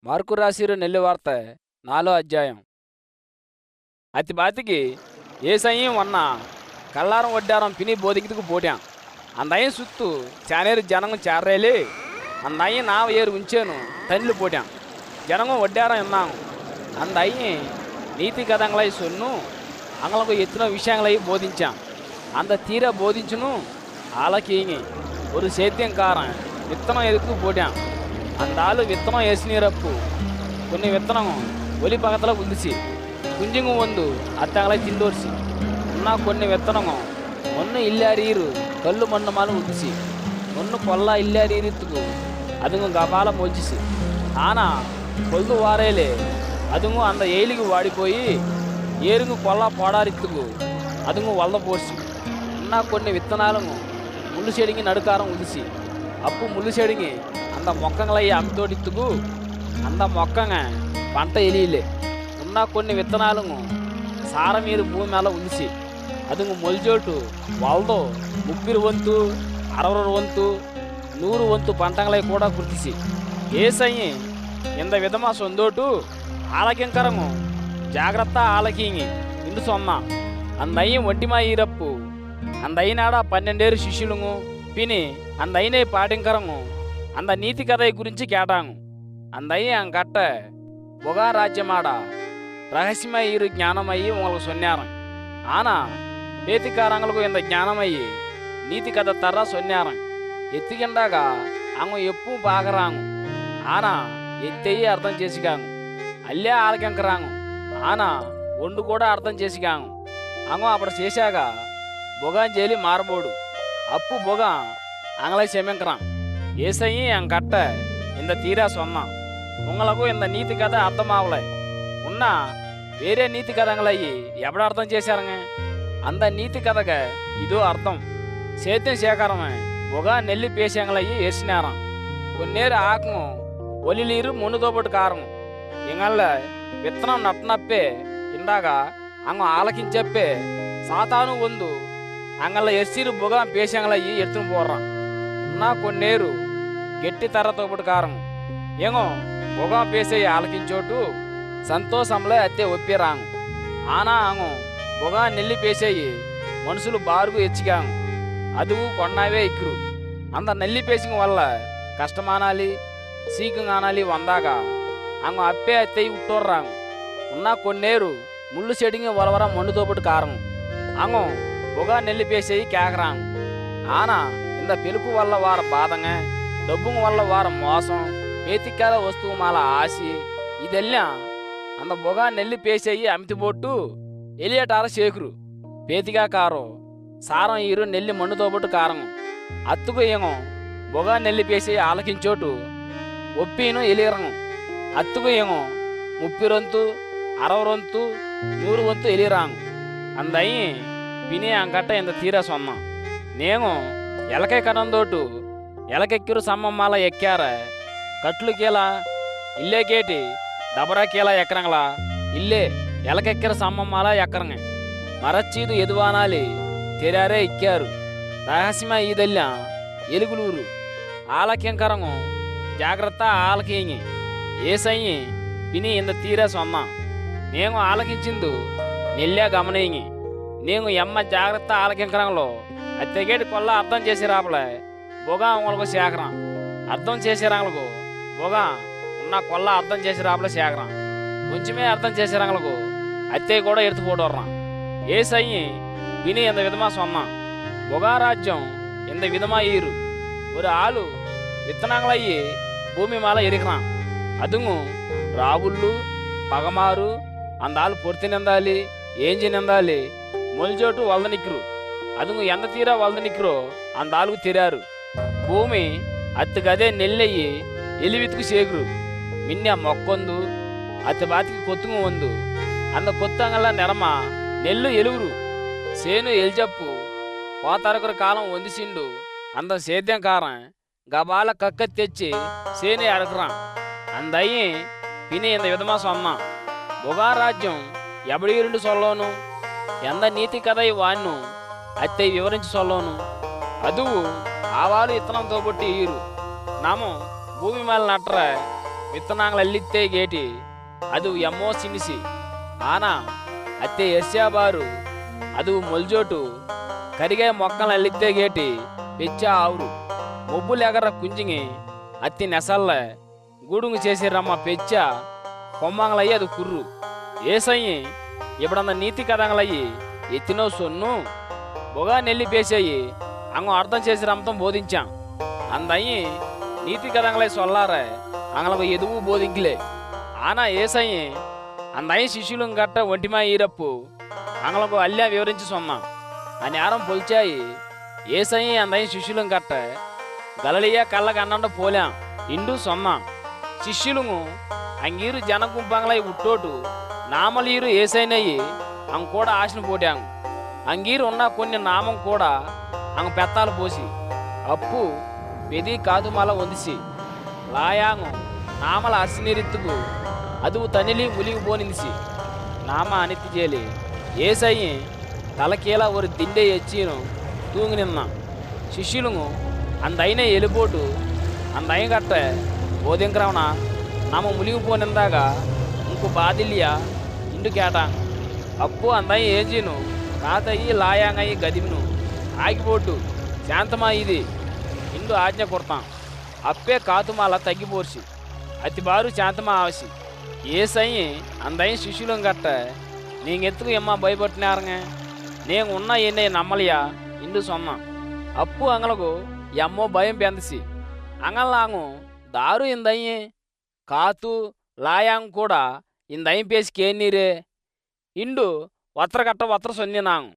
Mark రాసిరు Nelli వార్త 4 అధ్యాయం. అతి బాతికి ஏசையும் ஒன்னா கல்லாரம் ஒட்டாரம் பினி போதிக்கிறதுக்கு போட்டான். அந்தையும் சுத்து சேனேரு ஜனங்கும் சேர்றேலே அந்தையும் நான் ஏறு உஞ்சேனு தண்ணில் போட்டான். ஜனங்கும் ஒட்டாரம் என்னாங்க. அந்தையும் நீதி கதங்களை சொன்னும் அவங்களுக்கு எத்தனை விஷயங்களையும் போதிச்சான். அந்த தீர போதிச்சுனும் ஆளக்கீங்க ஒரு சேத்தியங்காரன் வித்தனம் எதுக்கு போட்டான். அந்த ஆள் வித்தனம் వేసినప్పుడు కొన్ని విత్తనం ఒలి పక్కల ఉందిసి குஞ்சுங்க வந்து அத்தங்களை திண்டோர்சி உன்னா కొన్ని విత్తనం ஒன்று ఇల్లారీరు కళ్ళు మన్ను మాలు ఉందిసి ஒன்று పొల్ల ఇల్లారీరుతుకు அதுங்க గబాల మొల్చిసి ఆనా కొల్లు వారేలే அதுங்க அந்த ఏలికి వాడిపోయి ఏరుగు కొల్ల పోడారిత్తుకు அதுங்க వల్ల పోర్చి ఉన్నా కొన్ని విత్తనాలను ముళ్ళు చెడిగి నడుకారం ఉందిసి అప్పు ముళ్ళు చెడిగి அந்த మొక్కங்களை అమ్మితోడిత్తుకు அந்த మొక్కங்க పంట ఎలియలే ఉన్న కొన్ని విత్తనాలను సారమీరు భూమి మేళ ఉంచి அதுங்க మొలిచోటు వాళ్ళతో 30 వంతు 60 వంతు 100 వంతు పంటங்களை కూడా గుర్తిసి ఏసయ్యి இந்த విధమా సొందోటు ఆలకింకరము జాగ్రత్త ఆలకింగి ఇందు సొన్నా అందయ్యం ఒంటిమా ఈరప్పు అందయినాడ 12 శిష్యులుము పిని అందయినే పాటింకరము அந்த நீதி கதை குறித்து கேட்டாங்க. அந்த ஐயன் கட்ட புகா ராஜ்யமாடா ரகசியமாக இரு ஞானமையி உங்களுக்கு சொன்னாரன். ஆனால் பேத்திக்காரங்களுக்கும் இந்த ஞானமையி நீதி கதை தர சொன்னாரன். எத்துக்கின்றாக அவங்க எப்பவும் பார்க்குறாங்க. ஆனால் எத்தையே అర్థం చేసికాంగ అల్లే ఆలకింకరాంగ. ஆனால் ఒండు కూడా అర్థం చేసికాంగ. அவங்க அப்படி చేశాక புகான் ஜெயிலி மாறபோடு அப்பு புகான் அவங்களே செமிக்கிறான். ஏசையும் என் கட்ட இந்த தீரா சொன்னான். உங்களுக்கும் இந்த நீதி கதை అర్థమావలే. ఉన్నా వేరే నీతి కథంగలయ్యి ఎప్పుడు అర్థం చేశారుங்க. అంత నీతి కథగా ఇదో అర్థం సేద్యం సేకరమే ఒక నెల్లి పేశాంగలయ్యి ఎరిసినారం. కొన్నేరు ఆకము ఒలిలీరు మునుతోబొట్టు కారము ఇంగళ్ళ విత్తనం నట్టనప్పే ఇందాక అంగ ఆలకించెప్పే సాతాను వందు అంగళ్ళ ఎర్సిరు బొగ పేశాంగలయ్యి ఎత్తును పోర్రాం. ఉన్నా కొన్నేరు గట్టి తరతోబొట్టు కారము ఏమో బొగ పేసే ఆలకించోటు సంతోషంలో అత్తే ఒప్పిరాంగు. ఆనా ఆంగు బొగ నెల్లి పేసేయి మనుషులు బారుగు ఎచ్చిగాంగు అదుగు కొన్నావే ఇక్కురు. అంత నెల్లి పేసింగ్ వల్ల కష్టమానాలి సీకంగానాలి వందాగా అంగు అప్పే అత్తయి ఉట్టోర్రాంగు. ఉన్నా కొన్నేరు ముళ్ళు చెడింగి వలవర మండుతోబొట్టు కారము అంగు బొగ నెల్లి పేసేయి కేకరాంగు. ఆనా ఇంత పిలుపు వల్ల వార బాధంగా డబ్బుంగ వల్ల వార మోసం பேத்திக்காத வஸ்துவு மேல ஆசி இதெல்லாம் அந்த பொகா நெல்லி பேசையி அமித்து போட்டு எலியட்டார சேக்குரு பேத்திக்கா காரம் సారం ఈరు నెల్లి మన్నుతో పట్టు కారంగు అత్తుకు ఏమో బొగా నెల్లి పేసి ఆలకించోటు ఒప్పిను ఎలిరంగు అత్తుకు ఏమో 30 వంతు 60 వంతు 100 వంతు ఎలిరాంగు. అందయి పిని అంకట్ట ఇంత తీరా సొన్నా నేను ఎలకై కనందోటు ఎలకెక్కిరు సమ్మమ్మాల ఎక్కార கட்லு கீழா இல்லே கேட்டி டபரா கீழா எக்கறாங்களா இல்லே எலக்கெக்கிற சம்மம்மாலா எக்கறங்க மரச்சீது எதுவானாலி தெரியாரே இக்காரு ரகசியமா இதெல்லாம் எலுகுலூரு ஆலக்கியங்கரங்க జాగ్రత్త ఆలకింగి ఏసయ్యి పిని ఇంత తీరా సొన్నా నేను ఆలకించిందు నెల్లా గమనింగి నేను ఎమ్మ జాగ్రత్త ఆలకింకరంలో అత్తగేటి కొల్ల అర్థం చేసి రాపలే బొగా அவங்களுக்கு சேகரம் అర్థం చేసేరాంగలకు బొగా ఉన్న కొల్ల అర్థం చేసి రాపలే సేకరం కొంచెమే అర్థం చేసేరాంగలకు అత్తే కూడా ఎడుతు పోటోర్రాం. ஏசையி பினி இந்த விதமா சொன்னான். பொகா ராஜ்யம் இந்த விதமா ஈரு ஒரு ஆளு வித்தனாங்களయ్యి భూమి மேல இருக்கிறான். அதுங்க రావుళ్ళు పగమారు அந்த ஆள் பொறுத்து நின்றாలి ஏஞ்சி நின்றாలి మొలిచోటు వలద నిక్కురు அதுங்க ఎంత తీరా వలద నిక్కురో அந்த ஆளுக்கு தெரியாரு. భూమి అత్తుకదే నెల్లయ్యి ఎలివిత్తుకు సేకురు మిన్న మొక్కొందు అత్తి బాతికి కొత్తుగా వందు అంద కొత్తంగల్లా నెరమ నెల్లు ఎలుగురు సేను ఎల్జప్పు పోతరకుర కాలం వందిసిండు అంద సేద్యం కారం గబాల కక్క తెచ్చి సేనే అడకురాం. అందయ్యి పిని ఇంత విధమా సొన్నా బొగా రాజ్యం ఎబడి రెండు సొల్లోను ఎంత నీతి కథ వాణ్ణు అత్తై వివరించి సొల్లోను అదువు ఆవాలు ఇత్తనంతో బొట్టి ఈరు నాము భూమి మేల నట్ర வித்தனாங்களை அள்ளித்தே கேட்டி அது எம்மோ சினிசி ஆனா அத்தே எஸ்யாபாரு அது మొల్జోటు కరిగే మొక్కలు అల్లితే గేటి పెచ్చా ఆవురు మొబ్బులు ఎగర కుంజింగి అత్తి నెసల్ల గూడుంగు చేసిరమ్మ పెచ్చ కొమ్మంగలయ్యి అది కుర్రు ఏసయ్యి ఇప్పుడంత నీతి కథంగలయ్యి ఎత్తినో సొన్ను బొగా నెల్లి పేసేయి అంగ అర్థం చేసి రమ్మతం బోధించాం అందయ్యి నీతి కథంగలై సొల్లారే అంగలకు ఎదుగు బోధింకిలే ఆనా ఏసయ్యి అందయ్యి శిష్యులు గట్ట ఒంటిమా ఈరప్పు అంగలకు అల్లా వివరించి సొన్నాం ఆ నేరం పొలిచాయి ఏసయ్యి అందయ్యి శిష్యులు గట్ట గలలియా కళ్ళకు అన్నండ పోలాం ఇండు సొన్నాం శిష్యులు అంగీరు జన గుంపంగలై ఉట్టోటు నామలీరు ఏసైనయ్యి అంగ కూడా ఆశను పోటాం అంగీరు ఉన్న కొన్ని నామం కూడా అంగ పెత్తాలు పోసి అప్పు పెది కాదుమాల వందిసి లాయాంగు నామల అర్సినిరిత్తుకు అదువు తనిలి ములిగి పోనిందిసి నామ అనిత్తి చేలి ఏసయ్యి తలకీలా ఒక దిండే ఎచ్చిను తూంగి నిన్న శిష్యులు అందైన ఎలిపోటు అందయ్య గట్ట బోధింకరవన నామ ములిగిపోనిందాక ఇంకో బాదిల్య ఇండు కేటాం అప్పు అందయ్య ఏజీను కాతయ్యి లాయాంగయ్యి గదిమును ఆగిపోటు శాంతమా ఇది ఇండు ఆజ్ఞ కొడతాం అప్పే కాతుమాల తగ్గిపోర్చి అతి బారు శాంతమా ఆవసి ఏసయ్యి అందయ్య శిష్యులు గట్ట నీకెత్తుకు ఎమ్మ భయపట్టినారుங்க నేను ఉన్న ఎన్నే నమ్మలియా ఇండు సొన్నా అప్పు అంగలకు ఎమ్మో భయం పెందసి అంగల్లాంగు దారు ఇందయ్యే కాతు లాయాంగ్ కూడా ఇందయ్యం పేసి కేనీరే ఇండు వత్ర కట్ట వత్ర సొన్నినాంగు